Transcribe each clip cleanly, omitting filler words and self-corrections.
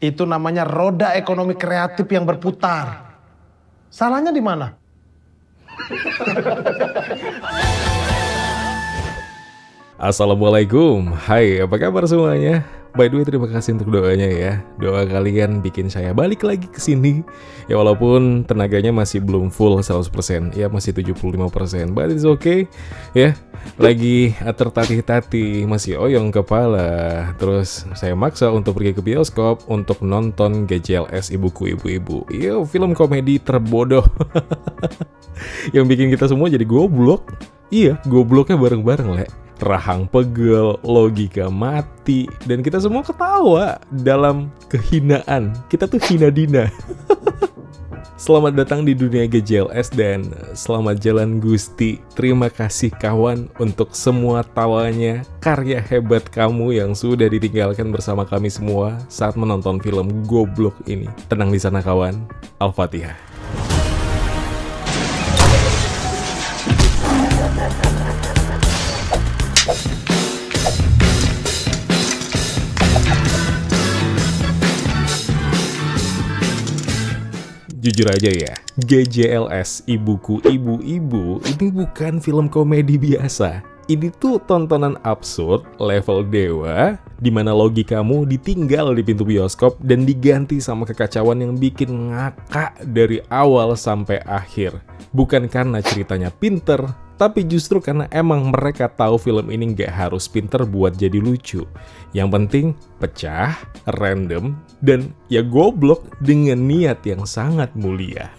Itu namanya roda ekonomi kreatif yang berputar. Salahnya di mana? Assalamualaikum, hai apa kabar semuanya? By the way, terima kasih untuk doanya ya. Doa kalian bikin saya balik lagi ke sini. Ya walaupun tenaganya masih belum full 100%, ya masih 75%, but it's okay. Ya, lagi tertatih-tatih, masih oyong kepala. Terus saya maksa untuk pergi ke bioskop untuk nonton GJLS Ibuku Ibu-Ibu. Yo, film komedi terbodoh. Yang bikin kita semua jadi goblok. Iya, gobloknya bareng-bareng, Le. Rahang pegel, logika mati, dan kita semua ketawa dalam kehinaan. Kita tuh hina dina. Selamat datang di dunia GJLS dan selamat jalan Gusti. Terima kasih kawan untuk semua tawanya, karya hebat kamu yang sudah ditinggalkan bersama kami semua saat menonton film goblok ini. Tenang di sana kawan. Al-Fatihah. Jujur aja ya, GJLS Ibuku Ibu-Ibu ini bukan film komedi biasa. Ini tuh tontonan absurd level dewa, dimana logikamu ditinggal di pintu bioskop dan diganti sama kekacauan yang bikin ngakak dari awal sampai akhir. Bukan karena ceritanya pinter, tapi justru karena emang mereka tahu film ini nggak harus pinter buat jadi lucu. Yang penting pecah, random, dan ya goblok dengan niat yang sangat mulia.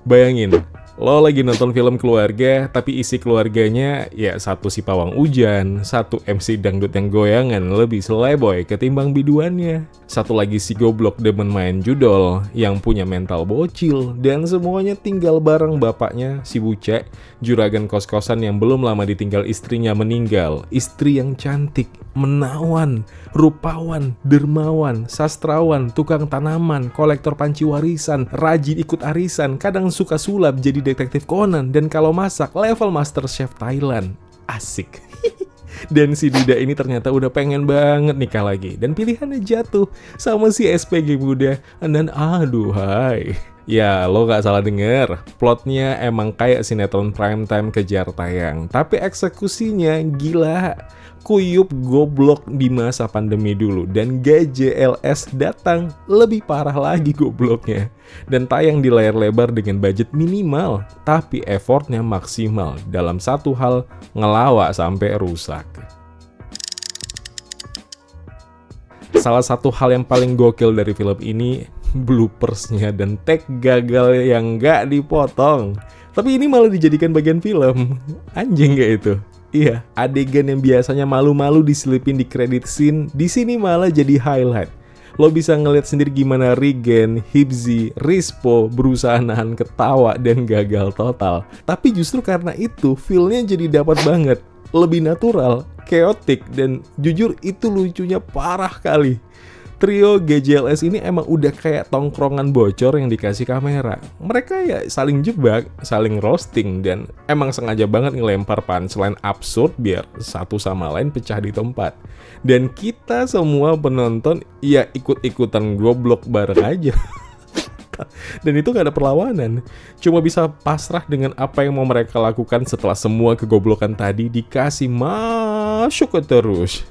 Bayangin, lo lagi nonton film keluarga, tapi isi keluarganya ya satu si pawang hujan, satu MC dangdut yang goyangan lebih seleboy ketimbang biduannya, satu lagi si goblok demen main judol yang punya mental bocil, dan semuanya tinggal bareng bapaknya si bucek, juragan kos-kosan yang belum lama ditinggal istrinya meninggal, istri yang cantik, menawan, rupawan, dermawan, sastrawan, tukang tanaman, kolektor panci warisan, rajin ikut arisan, kadang suka sulap jadi detektif Conan, dan kalau masak level Master Chef Thailand. Asik. Dan si Dida ini ternyata udah pengen banget nikah lagi, dan pilihannya jatuh sama si SPG muda. Dan aduhai, ya lo gak salah denger, plotnya emang kayak sinetron primetime kejar tayang, tapi eksekusinya gila. Kuyup goblok di masa pandemi dulu, dan GJLS datang lebih parah lagi gobloknya, dan tayang di layar lebar dengan budget minimal tapi effortnya maksimal dalam satu hal, ngelawak sampai rusak. Salah satu hal yang paling gokil dari film ini bloopersnya dan take gagal yang gak dipotong, tapi ini malah dijadikan bagian film. Anjing gak itu? Iya, adegan yang biasanya malu-malu diselipin di credit scene, di sini malah jadi highlight. Lo bisa ngeliat sendiri gimana Regen, Hibzi, Rispo berusaha nahan ketawa dan gagal total. Tapi justru karena itu, feel-nya jadi dapat banget. Lebih natural, chaotic, dan jujur itu lucunya parah kali. Trio GJLS ini emang udah kayak tongkrongan bocor yang dikasih kamera. Mereka ya saling jebak, saling roasting, dan emang sengaja banget ngelempar punchline absurd biar satu sama lain pecah di tempat. Dan kita semua penonton ya ikut-ikutan goblok bareng aja. Dan itu gak ada perlawanan, cuma bisa pasrah dengan apa yang mau mereka lakukan setelah semua kegoblokan tadi dikasih masuk ke terus.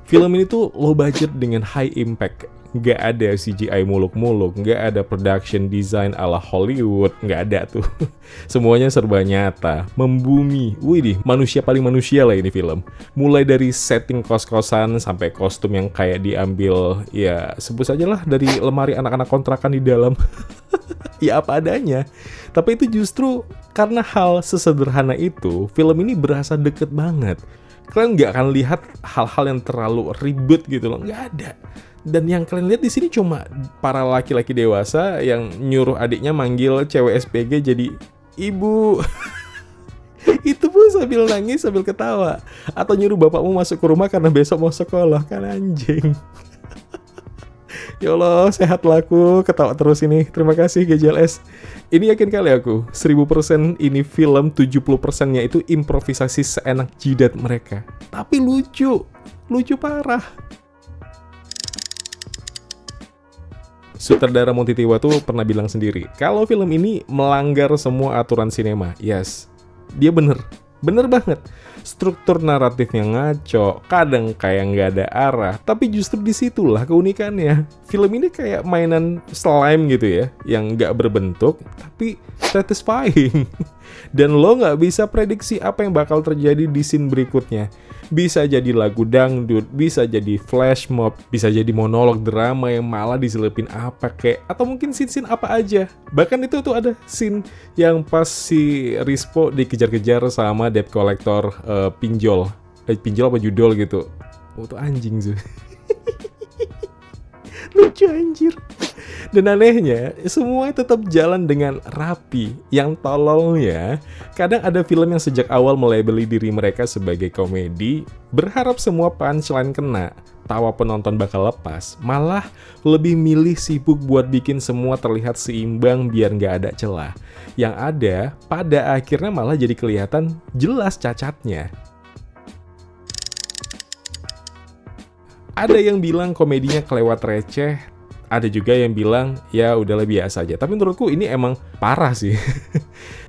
Film ini tuh low budget dengan high impact. Gak ada CGI muluk-muluk, gak ada production design ala Hollywood, gak ada tuh. Semuanya serba nyata, membumi. Widih, manusia paling manusia lah ini film. Mulai dari setting kos-kosan sampai kostum yang kayak diambil, ya sebut saja lah dari lemari anak-anak kontrakan di dalam. Ya apa adanya. Tapi itu justru karena hal sesederhana itu, film ini berasa deket banget. Kalian nggak akan lihat hal-hal yang terlalu ribet gitu loh, nggak ada. Dan yang kalian lihat di sini cuma para laki-laki dewasa yang nyuruh adiknya manggil cewek SPG jadi ibu. Itu pun sambil nangis sambil ketawa. Atau nyuruh bapakmu masuk ke rumah karena besok mau sekolah, kan anjing. Ya Allah, sehat laku, ketawa terus ini. Terima kasih GJLS. Ini yakin kali aku, 1000% ini film, 70%-nya itu improvisasi seenak jidat mereka. Tapi lucu. lucu parah. Sutradara Monty Tiwa tuh pernah bilang sendiri, kalau film ini melanggar semua aturan sinema. Yes, dia bener banget. Struktur naratifnya ngaco, kadang kayak nggak ada arah, tapi justru disitulah keunikannya. Film ini kayak mainan slime gitu ya, yang nggak berbentuk, tapi satisfying. Dan lo nggak bisa prediksi apa yang bakal terjadi di scene berikutnya. Bisa jadi lagu dangdut, bisa jadi flash mob, bisa jadi monolog drama yang malah diselipin apa kek, atau mungkin scene-scene apa aja. Bahkan itu tuh ada scene yang pas si Rispo dikejar-kejar sama debt collector pinjol apa judol gitu. Oh tuh anjing sih. Lucu anjir. Dan anehnya, semuanya tetap jalan dengan rapi. Yang tololnya, kadang ada film yang sejak awal melabeli diri mereka sebagai komedi, berharap semua punchline kena, tawa penonton bakal lepas, malah lebih milih sibuk buat bikin semua terlihat seimbang biar nggak ada celah. Yang ada, pada akhirnya malah jadi kelihatan jelas cacatnya. Ada yang bilang komedinya kelewat receh, ada juga yang bilang ya udahlah biasa aja. Tapi menurutku ini emang parah sih.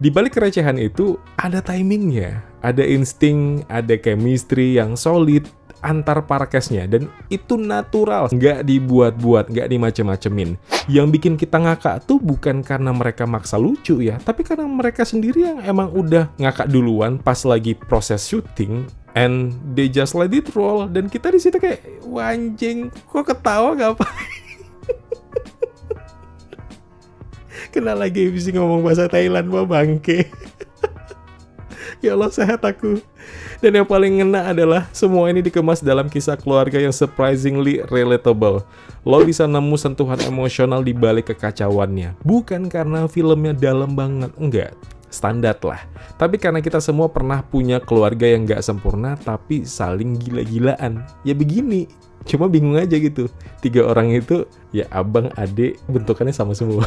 Di balik kerecehan itu ada timingnya, ada insting, ada chemistry yang solid antar para cast-nya, dan itu natural, nggak dibuat-buat, nggak dimacem-macemin. Yang bikin kita ngakak tuh bukan karena mereka maksa lucu ya, tapi karena mereka sendiri yang emang udah ngakak duluan pas lagi proses syuting, and they just let it roll. Dan kita di situ kayak, wah anjing, kok ketawa gak apa? Kena lagi bisa ngomong bahasa Thailand, wah bangke. Ya Allah, sehat aku. Dan yang paling ngena adalah semua ini dikemas dalam kisah keluarga yang surprisingly relatable. Lo bisa nemu sentuhan emosional di balik kekacauannya. Bukan karena filmnya dalam banget, enggak. Standar lah. Tapi karena kita semua pernah punya keluarga yang gak sempurna tapi saling gila-gilaan. Ya begini, cuma bingung aja gitu. 3 orang itu ya abang, adik, bentukannya sama semua.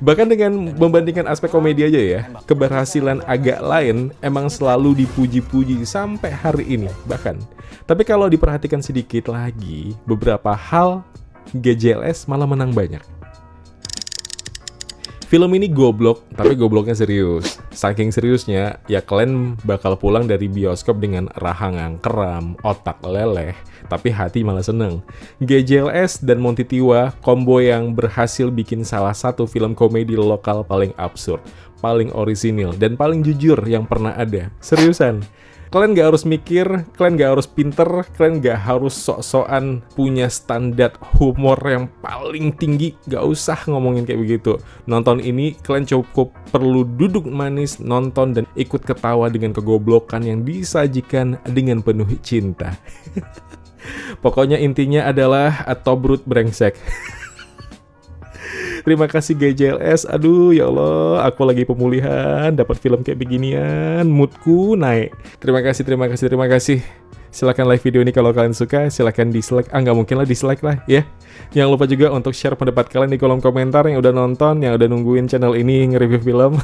Bahkan dengan membandingkan aspek komedi aja ya, keberhasilan agak lain emang selalu dipuji-puji sampai hari ini bahkan. Tapi kalau diperhatikan sedikit lagi, beberapa hal GJLS malah menang banyak. Film ini goblok, tapi gobloknya serius. Saking seriusnya, ya kalian bakal pulang dari bioskop dengan rahang kram, otak leleh, tapi hati malah seneng. GJLS dan Monty Tiwa, combo yang berhasil bikin salah satu film komedi lokal paling absurd, paling orisinil, dan paling jujur yang pernah ada. Seriusan. Kalian gak harus mikir, kalian gak harus pinter, kalian gak harus sok-sokan punya standar humor yang paling tinggi. Gak usah ngomongin kayak begitu. Nonton ini, kalian cukup perlu duduk manis, nonton, dan ikut ketawa dengan kegoblokan yang disajikan dengan penuh cinta. Pokoknya intinya adalah tobrut brengsek. Terima kasih GJLS. Aduh ya Allah, aku lagi pemulihan, dapat film kayak beginian, moodku naik. Terima kasih. Silahkan like video ini kalau kalian suka, silahkan dislike. Nggak mungkin lah dislike lah ya. Jangan lupa juga untuk share pendapat kalian di kolom komentar yang udah nonton, yang udah nungguin channel ini nge-review film.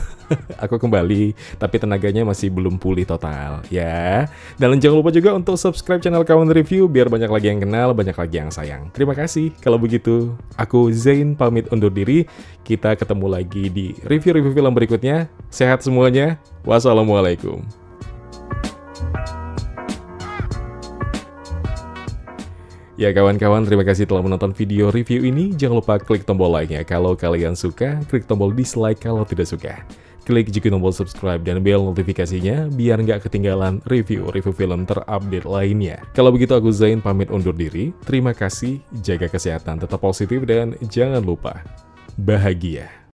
Aku kembali, tapi tenaganya masih belum pulih total ya. Dan jangan lupa juga untuk subscribe channel Kawan Review biar banyak lagi yang kenal, banyak lagi yang sayang. Terima kasih. Kalau begitu, aku Zain pamit undur diri. Kita ketemu lagi di review-review film berikutnya. Sehat semuanya. Wassalamualaikum. Ya kawan-kawan, terima kasih telah menonton video review ini. Jangan lupa klik tombol like-nya kalau kalian suka, klik tombol dislike kalau tidak suka. Klik juga tombol subscribe dan bel notifikasinya biar nggak ketinggalan review-review film terupdate lainnya. Kalau begitu aku Zain pamit undur diri. Terima kasih, jaga kesehatan, tetap positif, dan jangan lupa bahagia.